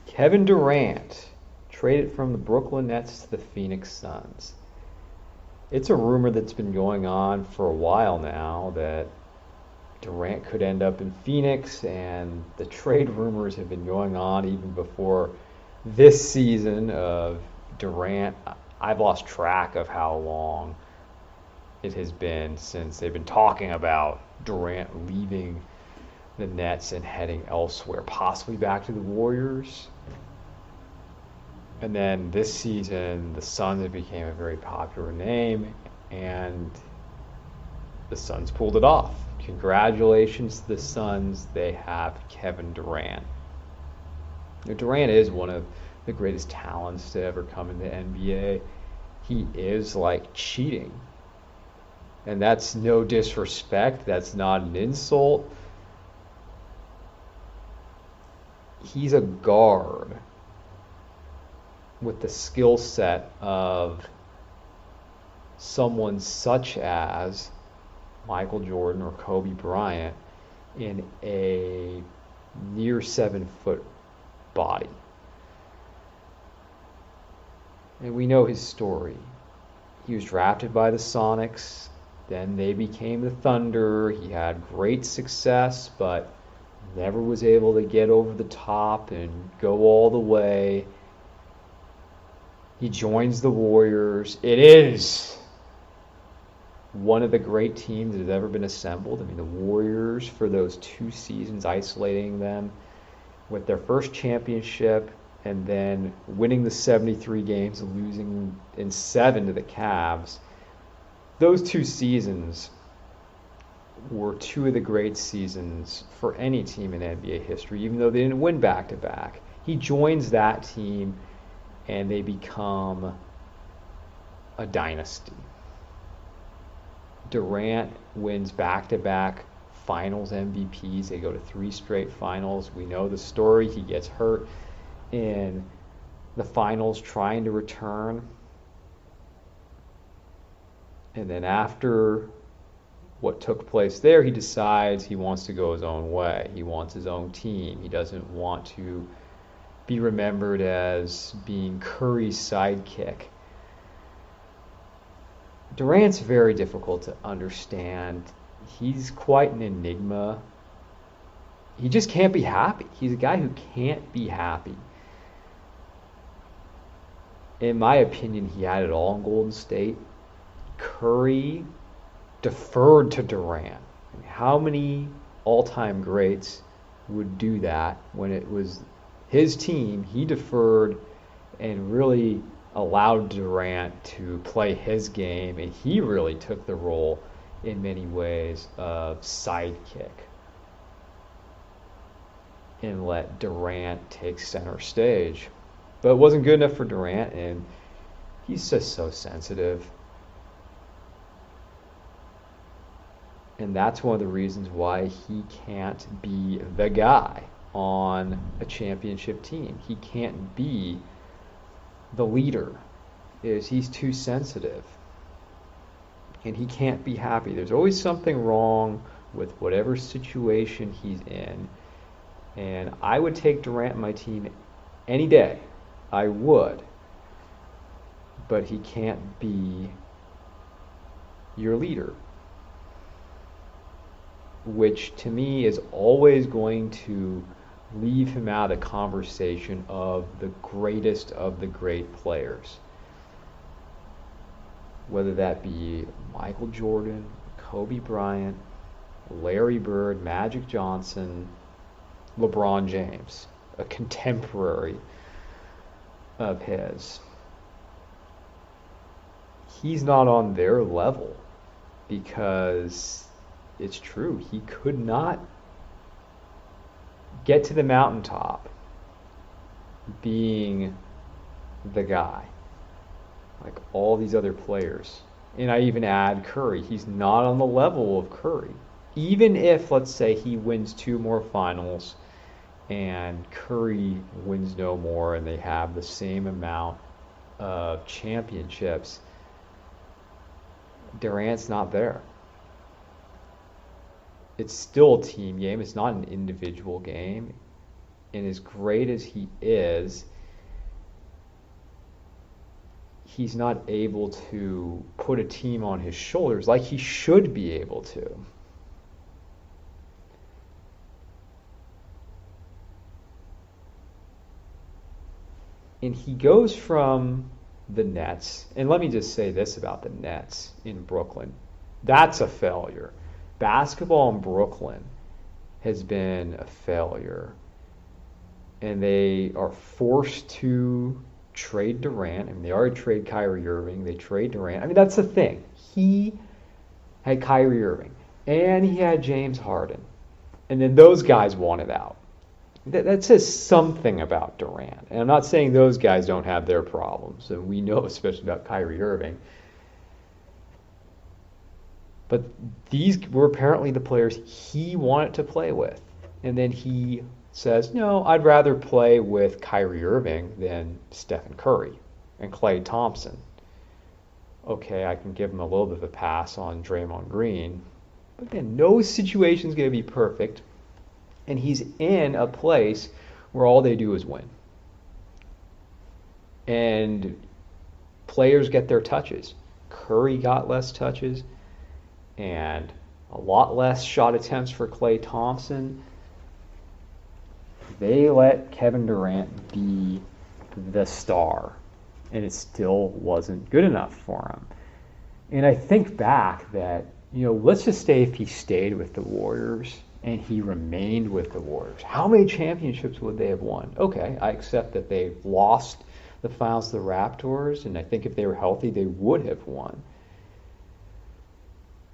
Kevin Durant traded from the Brooklyn Nets to the Phoenix Suns. It's a rumor that's been going on for a while now that Durant could end up in Phoenix, and the trade rumors have been going on even before this season of Durant. I've lost track of how long it has been since they've been talking about Durant leaving the Nets and heading elsewhere, possibly back to the Warriors. And then this season, the Suns became a very popular name, and the Suns pulled it off. Congratulations to the Suns. They have Kevin Durant. Now, Durant is one of the greatest talents to ever come in the NBA. He is like cheating. And that's no disrespect. That's not an insult. He's a guard with the skill set of someone such as Michael Jordan or Kobe Bryant in a near 7-foot body. And we know his story. He was drafted by the Sonics, then they became the Thunder. He had great success, but never was able to get over the top and go all the way. He joins the Warriors. It is one of the great teams that has ever been assembled. I mean, the Warriors, for those 2 seasons, isolating them with their first championship and then winning the 73 games and losing in 7 to the Cavs. Those 2 seasons were 2 of the great seasons for any team in NBA history, even though they didn't win back-to-back. He joins that team, and they become a dynasty. Durant wins back-to-back finals MVPs. They go to 3 straight finals. We know the story. He gets hurt in the finals trying to return. And then after what took place there, he decides he wants to go his own way. He wants his own team. He doesn't want to be remembered as being Curry's sidekick. Durant's very difficult to understand. He's quite an enigma. He just can't be happy. He's a guy who can't be happy. In my opinion, he had it all in Golden State. Curry deferred to Durant. How many all-time greats would do that when it was his team? He deferred and really allowed Durant to play his game, and he really took the role in many ways of sidekick and let Durant take center stage. But it wasn't good enough for Durant, and he's just so sensitive. And that's one of the reasons why he can't be the guy on a championship team. He can't be the leader. He's too sensitive. And he can't be happy. There's always something wrong with whatever situation he's in. And I would take Durant on my team any day. I would. But he can't be your leader, which to me is always going to leave him out of the conversation of the greatest of the great players. Whether that be Michael Jordan, Kobe Bryant, Larry Bird, Magic Johnson, LeBron James, a contemporary of his. He's not on their level because it's true. He could not get to the mountaintop being the guy like all these other players. And I even add Curry. He's not on the level of Curry. Even if, let's say, he wins 2 more finals and Curry wins no more and they have the same amount of championships, Durant's not there. It's still a team game. It's not an individual game. And as great as he is, he's not able to put a team on his shoulders like he should be able to. And he goes from the Nets, and let me just say this about the Nets in Brooklyn. That's a failure. Basketball in Brooklyn has been a failure. And they are forced to trade Durant. I mean, they already trade Kyrie Irving. They trade Durant. I mean, that's the thing. He had Kyrie Irving, and he had James Harden. And then those guys wanted out. That says something about Durant. And I'm not saying those guys don't have their problems. And we know especially about Kyrie Irving. But these were apparently the players he wanted to play with. And then he says, no, I'd rather play with Kyrie Irving than Stephen Curry and Klay Thompson. Okay, I can give him a little bit of a pass on Draymond Green. But then no situation's going to be perfect. And he's in a place where all they do is win. And players get their touches. Curry got less touches and a lot less shot attempts for Klay Thompson. They let Kevin Durant be the star, and it still wasn't good enough for him. And I think back that, let's just say if he stayed with the Warriors and he remained with the Warriors, how many championships would they have won? Okay, I accept that they lost the finals to the Raptors, and I think if they were healthy, they would have won.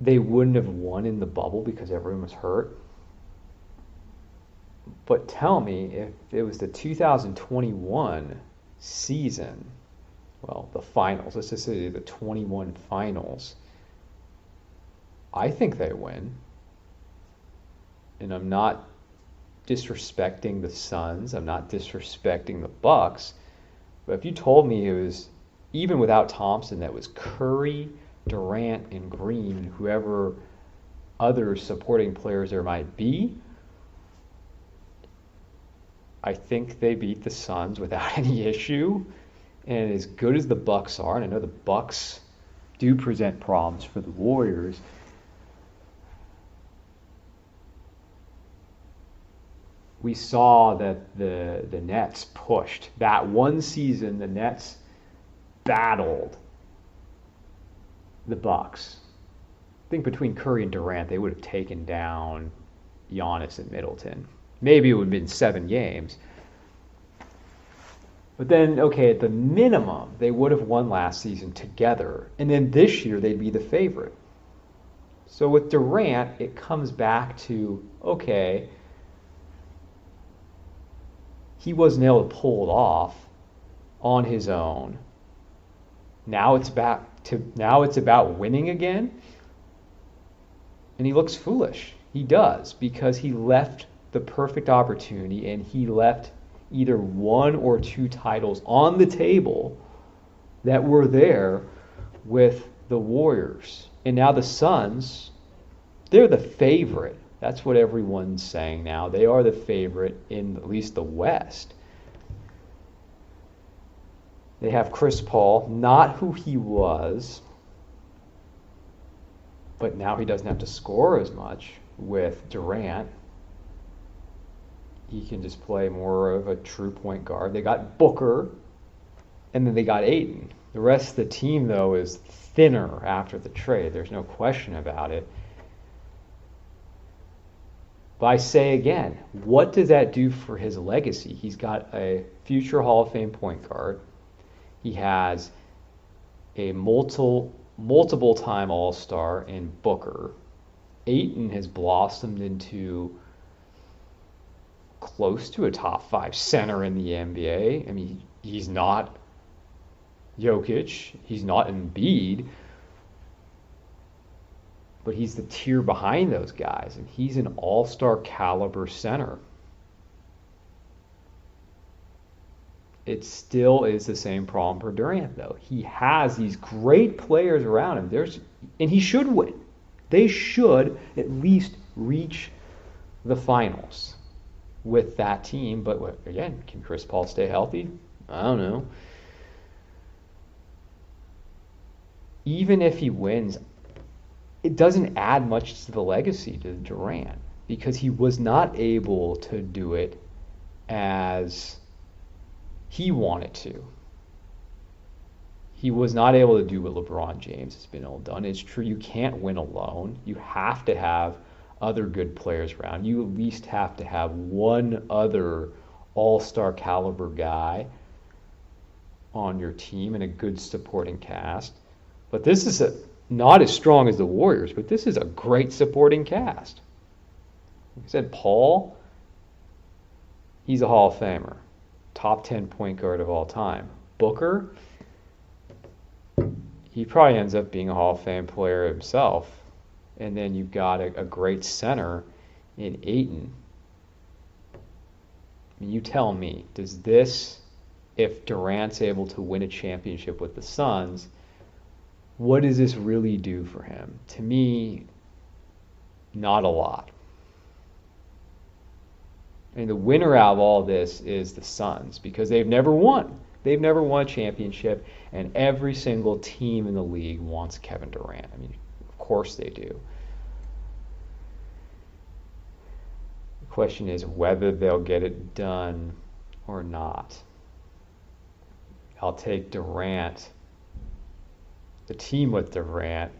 They wouldn't have won in the bubble because everyone was hurt. But tell me, if it was the 2021 season, well, the finals, let's just say the 21 finals, I think they win. And I'm not disrespecting the Suns. I'm not disrespecting the Bucks. But if you told me it was, even without Thompson, that was Curry, Durant, and Green, whoever other supporting players there might be, I think they beat the Suns without any issue. And as good as the Bucks are, and I know the Bucks do present problems for the Warriors, we saw that the Nets pushed. That one season, the Nets battled the Bucks. I think between Curry and Durant, they would have taken down Giannis and Middleton. Maybe it would have been 7 games. But then, okay, at the minimum, they would have won last season together. And then this year, they'd be the favorite. So with Durant, it comes back to, okay, he wasn't able to pull it off on his own. Now it's about winning again. And he looks foolish. He does, because he left the perfect opportunity, and he left either 1 or 2 titles on the table that were there with the Warriors. And now the Suns, they're the favorite. That's what everyone's saying now. They are the favorite in at least the West. They have Chris Paul, not who he was, but now he doesn't have to score as much with Durant. He can just play more of a true point guard. They got Booker, and then they got Ayton. The rest of the team, though, is thinner after the trade. There's no question about it. But I say again, what does that do for his legacy? He's got a future Hall of Fame point guard. He has a multiple-time All-Star in Booker. Ayton has blossomed into close to a top 5 center in the NBA. I mean, he's not Jokic, he's not Embiid, but he's the tier behind those guys, and he's an all-star caliber center. It still is the same problem for Durant, though. He has these great players around him. And he should win. They should at least reach the finals. with that team. But again, can Chris Paul stay healthy? I don't know. Even if he wins, it doesn't add much to the legacy to Durant because he was not able to do it as he wanted to. He was not able to do what LeBron James has been able to done. It's true you can't win alone. You have to have other good players around. You at least have to have one other all-star caliber guy on your team and a good supporting cast. But this is not as strong as the Warriors, but this is a great supporting cast. Like I said, Paul, he's a Hall of Famer. Top 10 point guard of all time. Booker, he probably ends up being a Hall of Fame player himself. And then you've got a great center in Ayton. I mean, you tell me, does this, if Durant's able to win a championship with the Suns, what does this really do for him? To me, not a lot. And the winner out of all this is the Suns because they've never won. They've never won a championship, and every single team in the league wants Kevin Durant. I mean, of course they do. The question is whether they'll get it done or not. I'll take Durant, the team with Durant,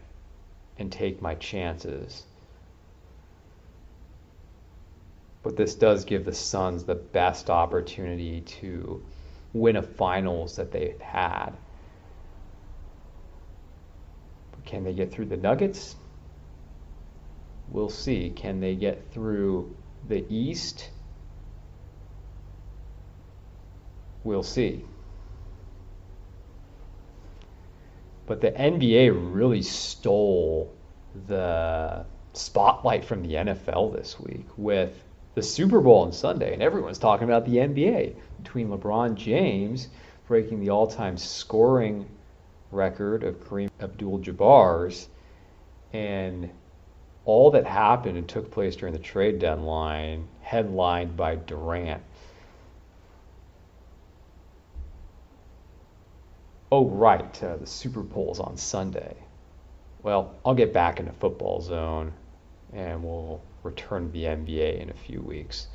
and take my chances. But this does give the Suns the best opportunity to win a finals that they've had. But can they get through the Nuggets? We'll see. Can they get through the East? We'll see. But the NBA really stole the spotlight from the NFL this week with the Super Bowl on Sunday, and everyone's talking about the NBA between LeBron James breaking the all-time scoring record of Kareem Abdul-Jabbar's and all that happened and took place during the trade deadline, headlined by Durant. Oh, right, the Super Bowl's on Sunday. Well, I'll get back into Football Zone, and we'll return to the NBA in a few weeks.